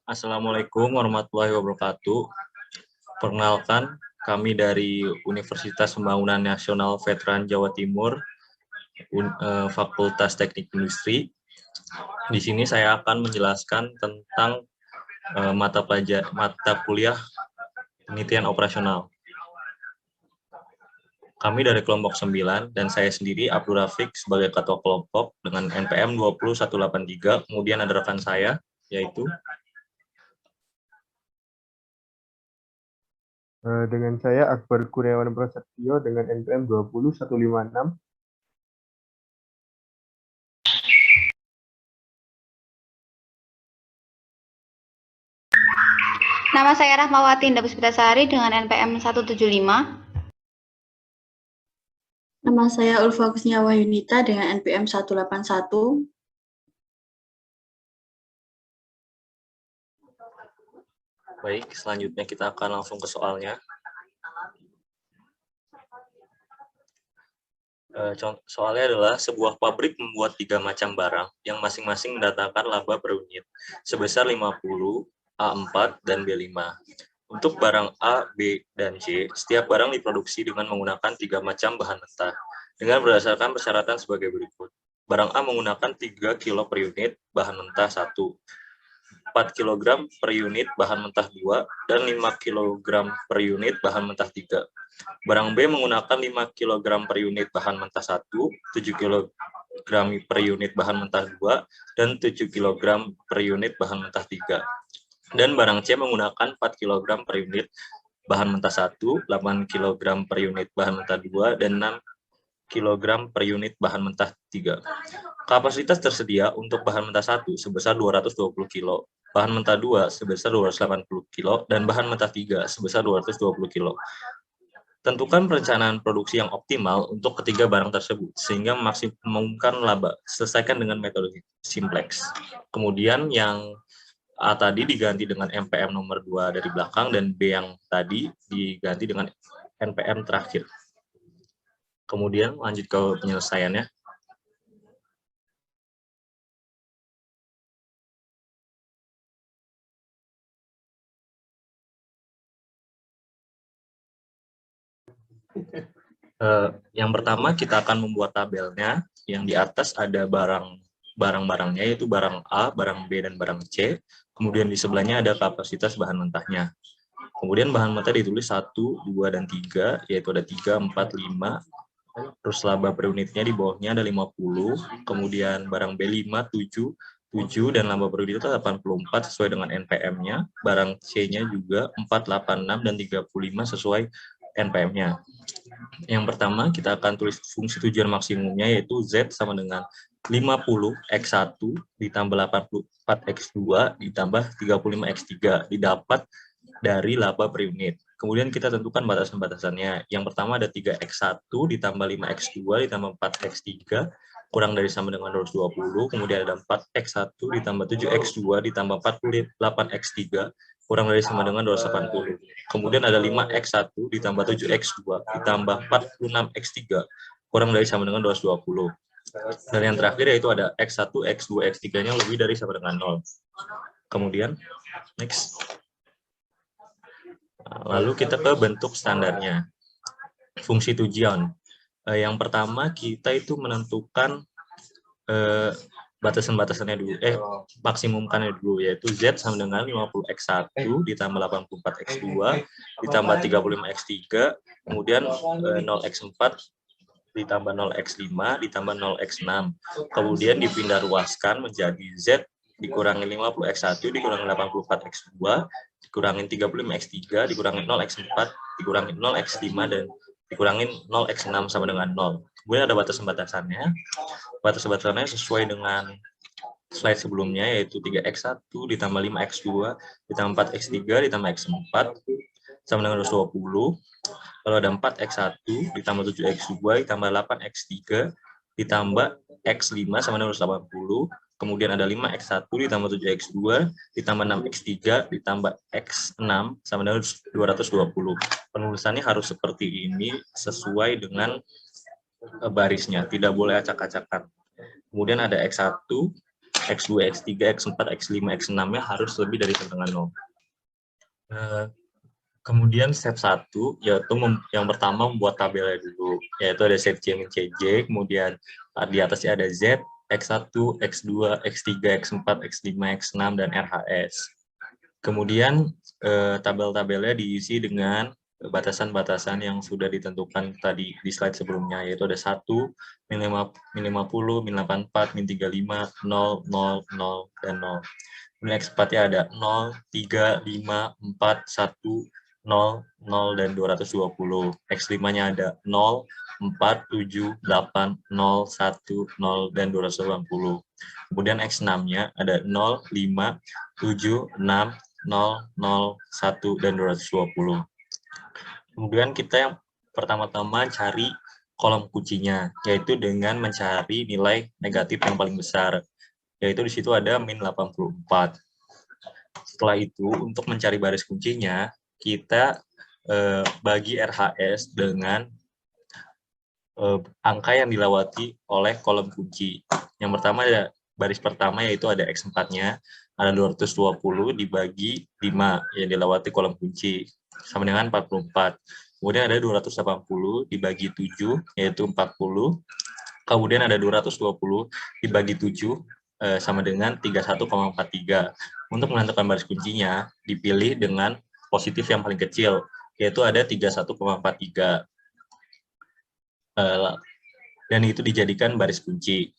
Assalamualaikum warahmatullahi wabarakatuh. Perkenalkan, kami dari Universitas Pembangunan Nasional Veteran Jawa Timur, Fakultas Teknik Industri. Di sini saya akan menjelaskan tentang mata kuliah penelitian operasional. Kami dari kelompok 9 dan saya sendiri Abdul Rafiq sebagai ketua kelompok dengan NPM 20183. Kemudian ada rekan saya yaitu dengan saya Akbar Kurniawan Prasetyo dengan NPM 20156. Nama saya Rahmawati Indah Puspitasari dengan NPM 175. Nama saya Ulfa Kusniawa Yunita dengan NPM 181. Baik, selanjutnya kita akan langsung ke soalnya. Soalnya adalah sebuah pabrik membuat 3 macam barang yang masing-masing mendatangkan laba per unit sebesar 50, A4, dan B5. Untuk barang A, B, dan C, setiap barang diproduksi dengan menggunakan 3 macam bahan mentah dengan berdasarkan persyaratan sebagai berikut. Barang A menggunakan 3 kg per unit bahan mentah 1, 4 kg per unit bahan mentah 2, dan 5 kg per unit bahan mentah 3. Barang B menggunakan 5 kg per unit bahan mentah 1, 7 kg per unit bahan mentah 2, dan 7 kg per unit bahan mentah 3. Dan barang C menggunakan 4 kg per unit bahan mentah 1, 8 kg per unit bahan mentah 2, dan 6 kg per unit bahan mentah 3. Kapasitas tersedia untuk bahan mentah 1 sebesar 220 kg, bahan mentah 2 sebesar 280 kg, dan bahan mentah 3 sebesar 220 kg. Tentukan perencanaan produksi yang optimal untuk ketiga barang tersebut, sehingga memaksimumkan laba. Selesaikan dengan metode simplex. Kemudian yang A tadi diganti dengan NPM nomor 2 dari belakang, dan B yang tadi diganti dengan NPM terakhir. Kemudian lanjut ke penyelesaiannya. Yang pertama kita akan membuat tabelnya. Yang di atas ada barang-barangnya, yaitu barang A, barang B, dan barang C. Kemudian di sebelahnya ada kapasitas bahan mentahnya. Kemudian bahan mentah ditulis 1, 2, dan 3, yaitu ada 3, 4, 5. Terus laba per unitnya di bawahnya ada 50. Kemudian barang B 5, 7, dan laba per unit itu 84 sesuai dengan NPM-nya. Barang C-nya juga 4, 8, 6, dan 35 sesuai NPM-nya. Yang pertama, kita akan tulis fungsi tujuan maksimumnya, yaitu Z sama dengan 50x1 ditambah 84x2 ditambah 35x3 didapat dari laba per unit. Kemudian kita tentukan batasan-batasannya. Yang pertama ada 3x1 ditambah 5x2 ditambah 4x3 kurang dari sama dengan 220. Kemudian ada 4x1 ditambah 7x2 ditambah 48x3 kurang dari sama dengan 280. Kemudian ada 5x1 ditambah 7x2 ditambah 46x3 kurang dari sama dengan 220. Dan yang terakhir yaitu ada x1, x2, x3-nya lebih dari sama dengan 0. Kemudian, next. Lalu kita ke bentuk standarnya. Fungsi tujuan. Yang pertama kita itu menentukan batasan-batasannya dulu, maksimumkannya dulu, yaitu Z sama dengan 50x1 ditambah 84x2 ditambah 35x3, kemudian 0x4 ditambah 0x5 ditambah 0x6, kemudian dipindah ruaskan menjadi Z dikurangi 50x1 dikurangi 84x2 dikurangi 35x3 dikurangi 0x4 dikurangi 0x5 dan dikurangi 0x6 sama dengan 0. Kemudian ada batasan-batasannya. Batasan-batasannya sesuai dengan slide sebelumnya, yaitu 3x1 ditambah 5x2 ditambah 4x3 ditambah x4 sama dengan 220. Lalu ada 4x1 ditambah 7x2 ditambah 8x3 ditambah x5 sama dengan 280. Kemudian ada 5x1 ditambah 7x2 ditambah 6x3 ditambah x6 sama dengan 220. Penulisannya harus seperti ini sesuai dengan barisnya, tidak boleh acak-acakan. Kemudian ada x1 X2, X3, X4, X5, X6-nya harus lebih dari setengah 0. Kemudian step 1, yaitu yang pertama membuat tabelnya dulu, yaitu ada set J min CJ, kemudian di atasnya ada Z, X1, X2, X3, X4, X5, X6, dan RHS. Kemudian tabel-tabelnya diisi dengan batasan-batasan yang sudah ditentukan tadi di slide sebelumnya, yaitu ada 1, min 50, min 84, min 35, 0, 0, 0, dan 0. Kemudian X4-nya ada 0, 3, 5, 4, 1, 0, 0, dan 220. X5-nya ada 0, 4, 7, 8, 0, 1, 0, dan 280. Kemudian X6-nya ada 0, 5, 7, 6, 0, 0, 1, dan 220. Kemudian kita yang pertama-tama cari kolom kuncinya, yaitu dengan mencari nilai negatif yang paling besar, yaitu di situ ada min 84. Setelah itu, untuk mencari baris kuncinya, kita bagi RHS dengan angka yang dilewati oleh kolom kunci. Yang pertama ada baris pertama, yaitu ada X4-nya, ada 220 dibagi 5 yang dilewati kolom kunci, sama dengan 44. Kemudian ada 280 dibagi 7, yaitu 40. Kemudian ada 220 dibagi 7, sama dengan 31,43. Untuk menentukan baris kuncinya, dipilih dengan positif yang paling kecil, yaitu ada 31,43. Dan itu dijadikan baris kunci.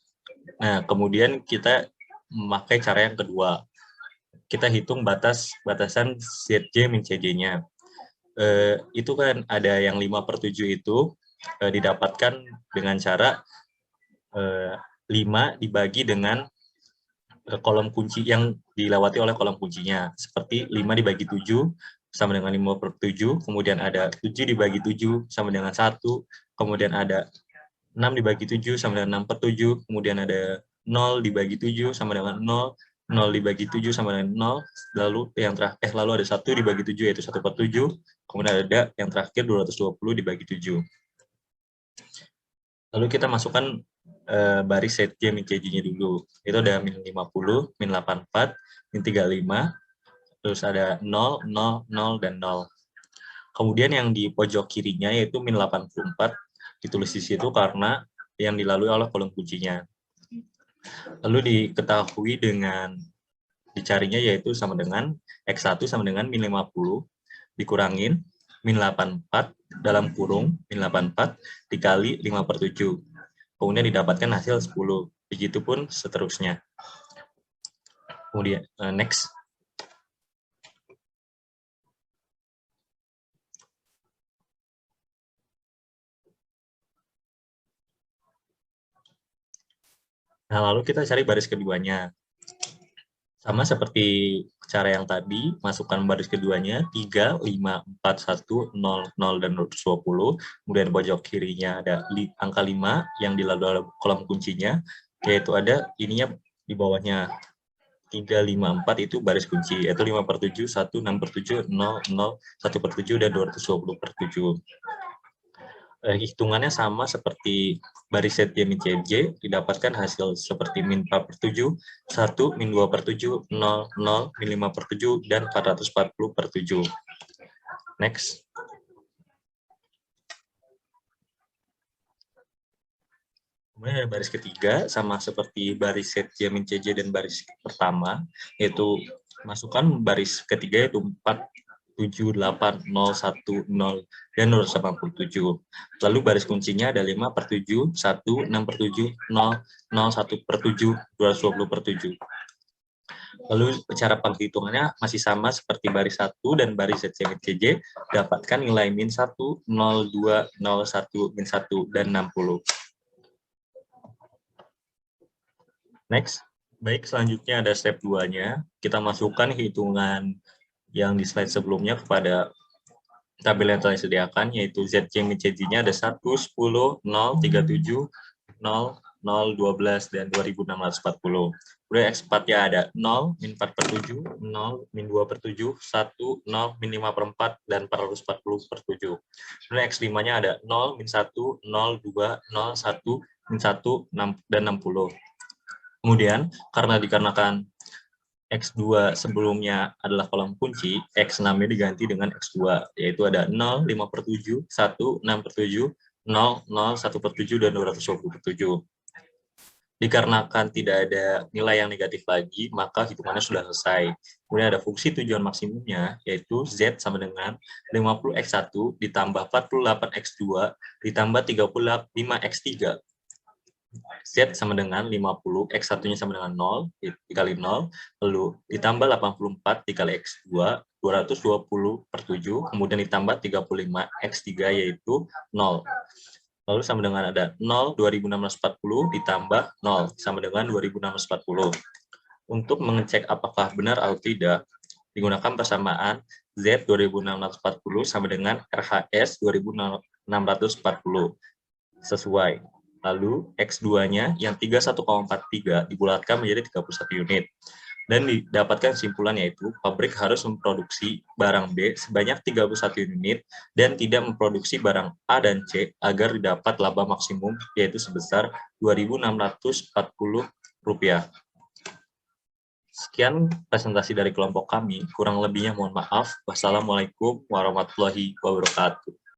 Nah, kemudian kita memakai cara yang kedua. Kita hitung batasan ZJ min CJ-nya. Itu kan ada yang 5/7 itu didapatkan dengan cara 5 dibagi dengan kolom kunci yang dilewati oleh kolom kuncinya. Seperti 5 dibagi 7 sama dengan 5/7, kemudian ada 7 dibagi 7 sama dengan 1, kemudian ada 6 dibagi 7 sama dengan 6/7, kemudian ada 0 dibagi 7 sama dengan 0, 0 dibagi 7 sama dengan 0, lalu lalu ada 1 dibagi 7 yaitu 1/7, kemudian ada yang terakhir 220 dibagi 7. Lalu kita masukkan baris set J min CJ-nya dulu. Itu ada min 50, min 84, min 35, terus ada 0, 0, 0, dan 0. Kemudian yang di pojok kirinya yaitu min 84, ditulis di situ karena yang dilalui oleh kolom kuncinya. Lalu diketahui dengan dicarinya yaitu sama dengan X1 sama dengan min 50 dikurangin min 84 dalam kurung min 84 dikali 5/7. Kemudian didapatkan hasil 10. Begitupun seterusnya. Kemudian next. Nah, lalu kita cari baris keduanya. Sama seperti cara yang tadi, masukkan baris keduanya 3, 5, 4, 1, 0, 0, dan 220. Kemudian pojok kirinya ada angka 5 yang dilalui oleh kolom kuncinya, yaitu ada ininya di bawahnya. 3, 5, 4 itu baris kunci, yaitu 5/7, 1, 6/7, 0, 0, 1/7, dan 220/7. Hitungannya sama seperti baris set J min CJ, didapatkan hasil seperti min 4/7, 1, min 2/7, 0, 0, min 5/7, dan 440/7. Next. Kemudian ada baris ketiga, sama seperti baris set J min CJ dan baris pertama, yaitu masukkan baris ketiga yaitu 4, 7, 8, 0, 1, 0, dan 287. Lalu baris kuncinya ada 5/7, 1, 6/7, 0, 0, 1/7, 220/7. Lalu cara penghitungannya masih sama seperti baris 1 dan baris ZJ min CJ, dapatkan nilai min 1, 0, 2, 0, 1, min 1, dan 60. Next. Baik, selanjutnya ada step 2-nya. Kita masukkan hitungan yang di slide sebelumnya kepada tabel yang telah disediakan, yaitu ZJ min CJ-nya ada 1, 10, 0, 37, 0, 0, 12, dan 2640. Kemudian X4-nya ada 0, min 4/7, 0, min 2/7, 1, 0, min 5/4, dan 440/7. Kemudian X5-nya ada 0, min 1, 0, 2, 0, 1, min 1, 6, dan 60. Kemudian, dikarenakan X2 sebelumnya adalah kolom kunci, X6-nya diganti dengan X2, yaitu ada 0, 5/7, 1, 6/7, 0, 0, 1/7, dan 220/7. Dikarenakan tidak ada nilai yang negatif lagi, maka hitungannya sudah selesai. Kemudian ada fungsi tujuan maksimumnya, yaitu Z sama dengan 50X1 ditambah 48X2 ditambah 35X3. Z sama dengan 50, X1-nya sama dengan 0, dikali 0, lalu ditambah 84 dikali X2, 220/7, kemudian ditambah 35X3 yaitu 0. Lalu sama dengan ada 0, 2640 ditambah 0, sama dengan 2640. Untuk mengecek apakah benar atau tidak, digunakan persamaan Z 2640 sama dengan RHS 2640. Sesuai. Lalu X2-nya yang 31,43 dibulatkan menjadi 31 unit. Dan didapatkan kesimpulan yaitu pabrik harus memproduksi barang B sebanyak 31 unit dan tidak memproduksi barang A dan C agar didapat laba maksimum yaitu sebesar Rp2.640. Sekian presentasi dari kelompok kami, kurang lebihnya mohon maaf. Wassalamualaikum warahmatullahi wabarakatuh.